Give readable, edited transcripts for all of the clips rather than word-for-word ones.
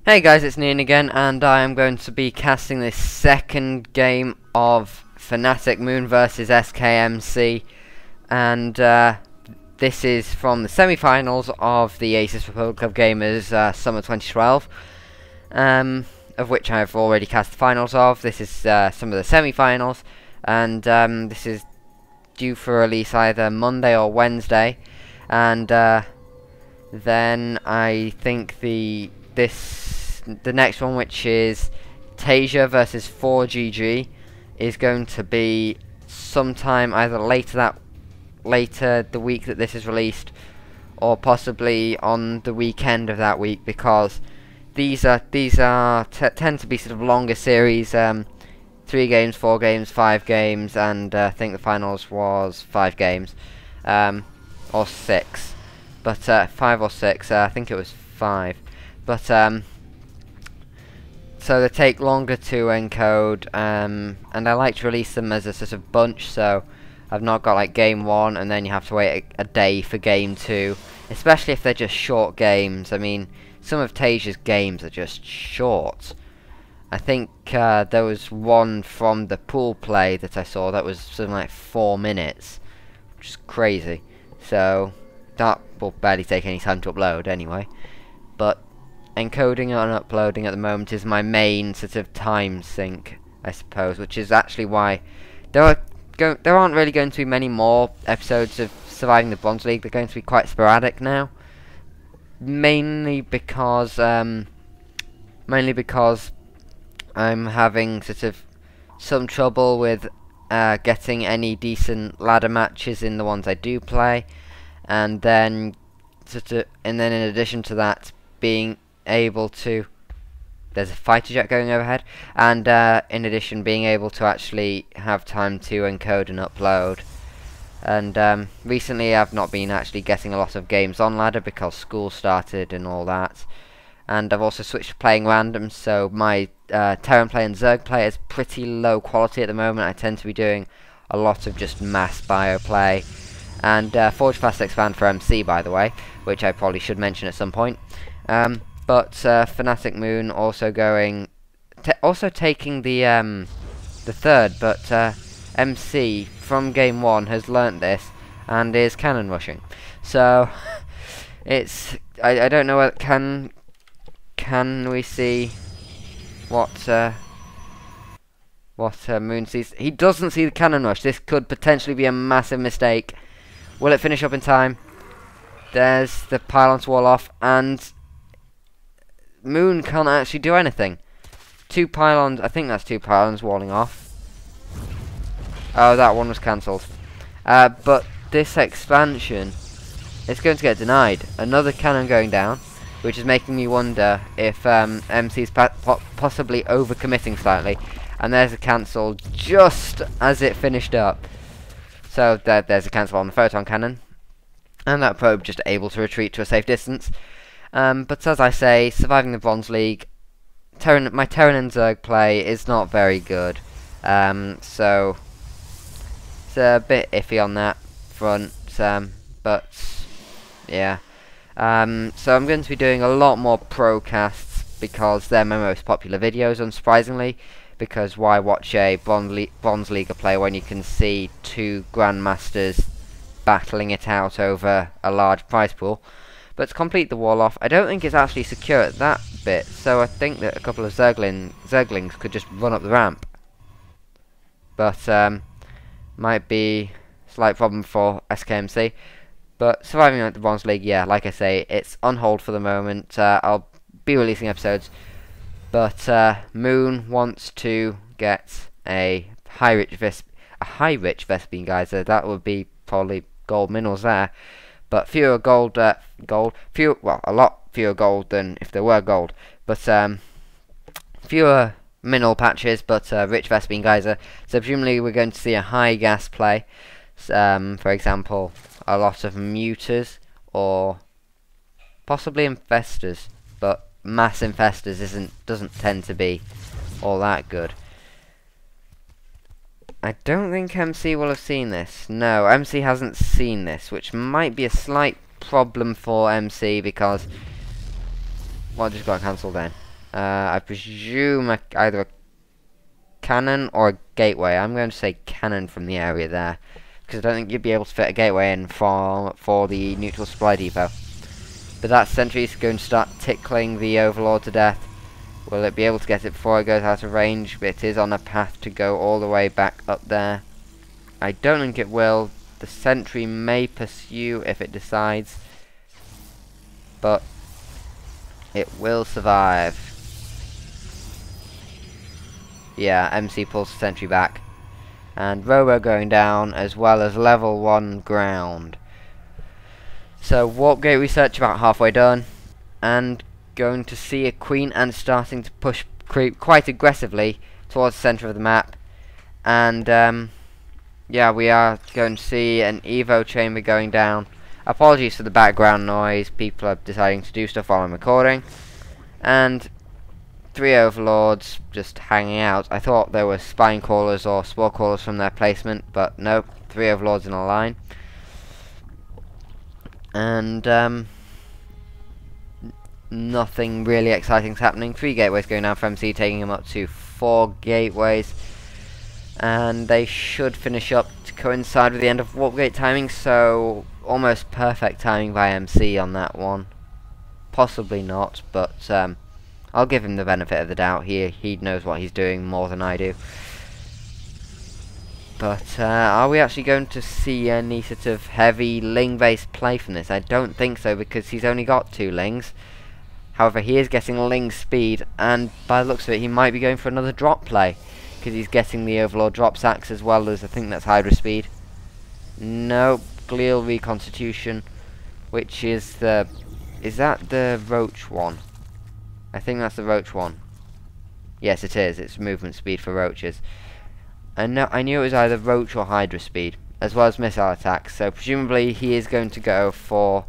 Hey guys, it's Nian again, and I am going to be casting this second game of FnaticMoon versus SKMC, and this is from the semi-finals of the ASUS Republic of Gamers Summer 2012, of which I have already cast the finals of. This is some of the semi-finals, and this is due for release either Monday or Wednesday, and then I think the next one, which is Tasia versus 4GG, is going to be sometime either later the week that this is released, or possibly on the weekend of that week, because these tend to be sort of longer series, 3 games, 4 games, 5 games, and I think the finals was 5 games, or 6, but 5 or 6. I think it was 5, but so they take longer to encode, and I like to release them as a sort of bunch, so I've not got like game 1 and then you have to wait a day for game 2, especially if they're just short games. I mean, some of Tasia's games are just short. I think there was one from the pool play that I saw that was something like 4 minutes, which is crazy. So that will barely take any time to upload anyway, but encoding and uploading at the moment is my main sort of time sink, I suppose, which is actually why there aren't really going to be many more episodes of Surviving the Bronze League. They're going to be quite sporadic now, mainly because I'm having sort of some trouble with getting any decent ladder matches in the ones I do play, and then in addition to that, being able to, there's a fighter jet going overhead, and in addition being able to actually have time to encode and upload. And recently I've not been actually getting a lot of games on ladder because school started and all that, and I've also switched to playing random, so my Terran play and Zerg play is pretty low quality at the moment. I tend to be doing a lot of just mass bio play, and Forge Fast Expand for MC, by the way, which I probably should mention at some point. But FnaticMoon also taking the third, but MC from game 1 has learnt this and is cannon rushing. So it's I don't know what can we see what Moon sees. He doesn't see the cannon rush. This could potentially be a massive mistake. Will it finish up in time? There's the pylons wall off, and Moon can't actually do anything. 2 pylons, I think that's 2 pylons walling off. Oh, that one was cancelled. But this expansion is going to get denied. Another cannon going down, which is making me wonder if MC's possibly overcommitting slightly. And there's a cancel just as it finished up. So there's a cancel on the photon cannon, and that probe just able to retreat to a safe distance. But as I say, Surviving the Bronze League, my Terran and Zerg play is not very good, so it's a bit iffy on that front, but yeah. So I'm going to be doing a lot more pro casts because they're my most popular videos, unsurprisingly, because why watch a Bronze League play when you can see 2 Grandmasters battling it out over a large prize pool? But to complete the wall off, I don't think it's actually secure at that bit, so I think that a couple of Zerglings could just run up the ramp. But might be a slight problem for SKMC. But Surviving at the Bronze League, yeah, like I say, it's on hold for the moment. I'll be releasing episodes, but Moon wants to get a high-rich Vespene geyser. That would be probably gold minerals there. But fewer gold, a lot fewer gold than if there were gold. But fewer mineral patches, but rich Vespene geyser. So presumably we're going to see a high gas play. For example, a lot of muters or possibly infestors, but mass infestors doesn't tend to be all that good. I don't think MC will have seen this. No, MC hasn't seen this, which might be a slight problem for MC because... Well, I just got cancelled then. I presume either a cannon or a gateway. I'm going to say cannon from the area there, because I don't think you'd be able to fit a gateway in for the neutral supply depot. But that sentry is going to start tickling the Overlord to death. Will it be able to get it before it goes out of range? It is on a path to go all the way back up there. I don't think it will. The sentry may pursue if it decides, but it will survive. Yeah, MC pulls the sentry back. And Robo going down, as well as level 1 ground. So warp gate research about halfway done, and going to see a queen and starting to push quite aggressively towards the centre of the map. And yeah, we are going to see an Evo chamber going down. Apologies for the background noise, people are deciding to do stuff while I'm recording. And 3 Overlords just hanging out. I thought there were spine crawlers or spore crawlers from their placement, but nope, 3 Overlords in a line. And nothing really exciting is happening. 3 gateways going down for MC, taking them up to 4 gateways. And they should finish up to coincide with the end of warp gate timing, so almost perfect timing by MC on that one. Possibly not, but I'll give him the benefit of the doubt. He knows what he's doing more than I do. But are we actually going to see any sort of heavy Ling-based play from this? I don't think so, because he's only got 2 Lings. However, he is getting Ling speed, and by the looks of it, he might be going for another drop play, because he's getting the Overlord drop sacks as well as, I think that's Hydra speed. Nope, Glial Reconstitution, which is the... Is that the Roach one? I think that's the Roach one. Yes, it is. It's movement speed for Roaches. And no, I knew it was either Roach or Hydra speed, as well as missile attacks. So presumably he is going to go for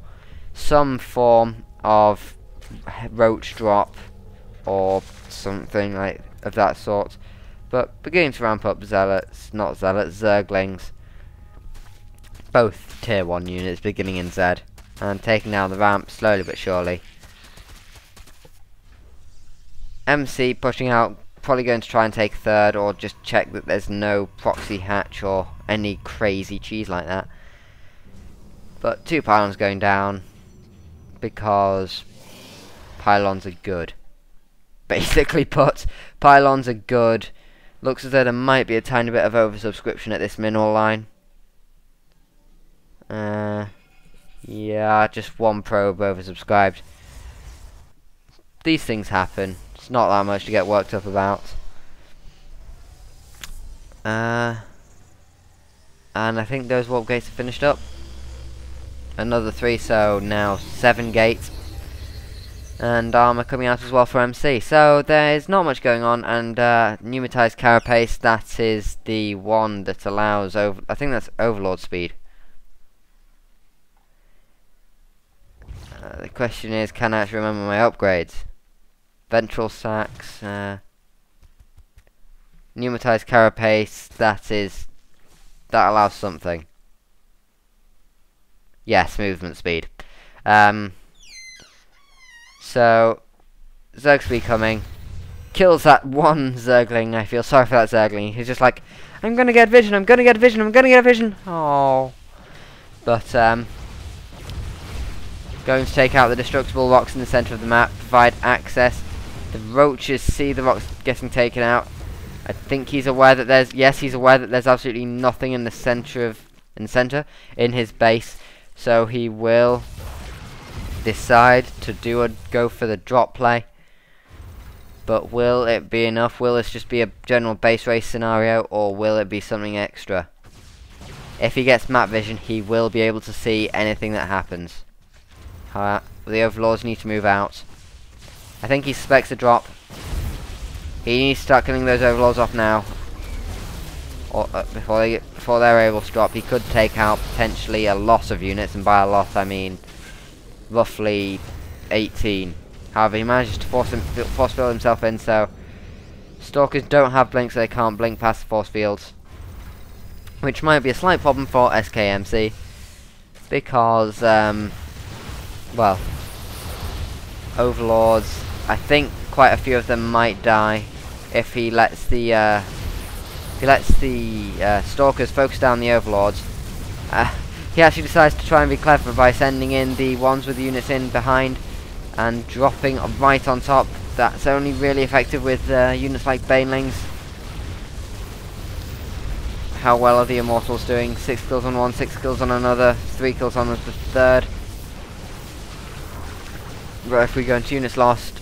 some form of Roach drop or something like of that sort. But beginning to ramp up Zealots, not Zealots, Zerglings. Both tier 1 units beginning in Z. And taking down the ramp slowly but surely. MC pushing out, probably going to try and take 3rd, or just check that there's no proxy hatch or any crazy cheese like that. But 2 pylons going down, because pylons are good. Basically put, pylons are good. Looks as though there might be a tiny bit of oversubscription at this mineral line. Yeah, just 1 probe oversubscribed. These things happen. It's not that much to get worked up about. And I think those warp gates are finished up. Another 3, so now 7 gates. And armor coming out as well for MC. So there's not much going on, and pneumatized carapace, that is the one that allows I think that's Overlord speed. The question is, can I actually remember my upgrades? Ventral sacks, pneumatized carapace, that allows something. Yes, movement speed. So Zerg speed coming, kills that one Zergling. I feel sorry for that Zergling. He's just like, I'm gonna get vision, I'm gonna get vision, I'm gonna get vision. Oh, but going to take out the destructible rocks in the center of the map, provide access. The Roaches see the rocks getting taken out. I think he's aware that there's, yes, he's aware that there's absolutely nothing in the center in his base. So he will decide to go for the drop play. But will it be enough? Will this just be a general base race scenario, or will it be something extra? If he gets map vision, he will be able to see anything that happens. The Overlords need to move out. I think he suspects a drop. He needs to start killing those Overlords off now, or before they're able to drop. He could take out potentially a loss of units, and by a loss I mean roughly 18. However, he manages to force field himself in, so Stalkers don't have blink, so they can't blink past the force fields, which might be a slight problem for SKMC, because well, Overlords, I think quite a few of them might die if he lets the stalkers focus down the overlords. He actually decides to try and be clever by sending in the ones with the units in behind and dropping right on top. That's only really effective with units like banelings. How well are the Immortals doing? 6 kills on one, 6 kills on another, 3 kills on the third. Right, if we go into units lost,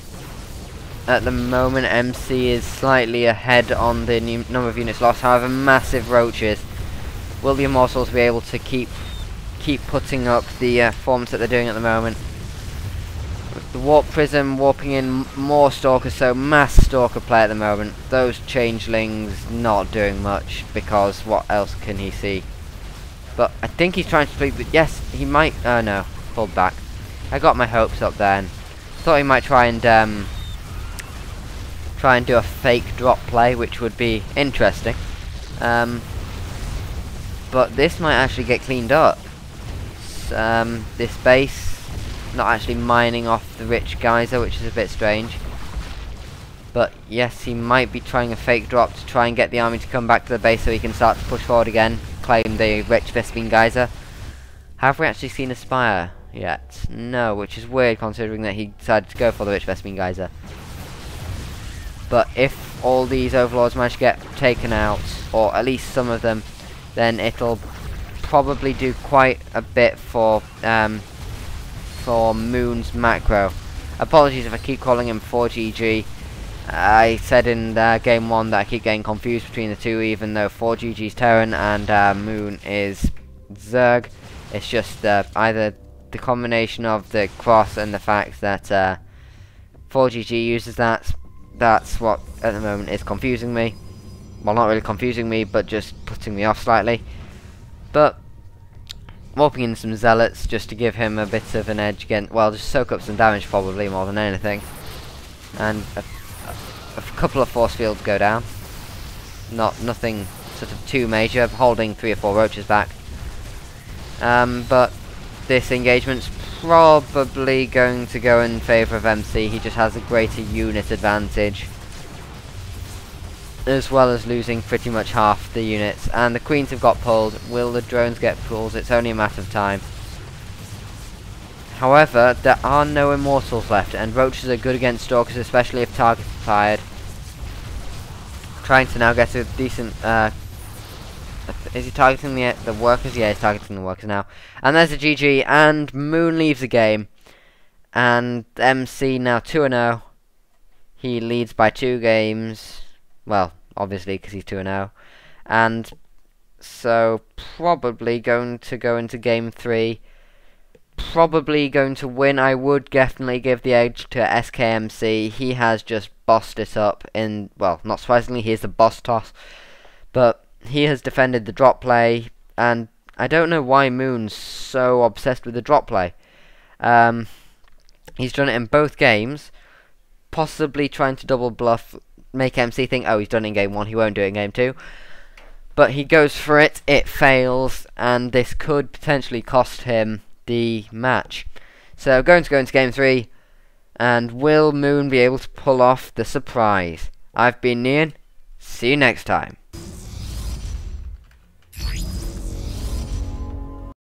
at the moment MC is slightly ahead on the number of units lost. However, massive roaches. Will the Immortals be able to keep putting up the forms that they're doing at the moment? With the Warp Prism warping in more Stalkers, so mass Stalker play at the moment. Those Changelings not doing much, because what else can he see? But I think he's trying to sleep, but yes, he might, oh no, pulled back. I got my hopes up then. Thought he might try and do a fake drop play, which would be interesting. But this might actually get cleaned up. This base not actually mining off the rich geyser, which is a bit strange. But yes, he might be trying a fake drop to try and get the army to come back to the base so he can start to push forward again, claim the rich Vespene geyser. Have we actually seen a spire yet? No, which is weird considering that he decided to go for the rich Vespene geyser. But if all these overlords manage to get taken out, or at least some of them, then it'll probably do quite a bit for Moon's macro. Apologies if I keep calling him 4GG. I said in game 1 that I keep getting confused between the two, even though 4GG is Terran and Moon is Zerg. It's just either the combination of the cross and the fact that 4GG uses that. That's what at the moment is confusing me. Well, not really confusing me, but just putting me off slightly. But warping in some zealots just to give him a bit of an edge again. Well, just soak up some damage probably more than anything. And a couple of force fields go down. Nothing sort of too major. Holding 3 or 4 roaches back. But this engagement's probably going to go in favour of MC. He just has a greater unit advantage, as well as losing pretty much half the units. And the Queens have got pulled. Will the drones get pulled? It's only a matter of time. However, there are no Immortals left, and roaches are good against Stalkers, especially if targets are tired. Trying to now get a decent is he targeting the workers? Yeah, he's targeting the workers now. And there's a GG, and Moon leaves the game. And MC now 2-0. He leads by 2 games. Well, obviously, because he's 2-0. And so, probably going to go into game 3. Probably going to win. I would definitely give the edge to SKMC. He has just bossed it up in, well, not surprisingly, he is the boss toss. But he has defended the drop play, and I don't know why Moon's so obsessed with the drop play. He's done it in both games, possibly trying to double bluff, make MC think, oh, he's done it in game 1, he won't do it in game 2. But he goes for it, it fails, and this could potentially cost him the match. So going to go into game 3, and will Moon be able to pull off the surprise? I've been Nian, see you next time.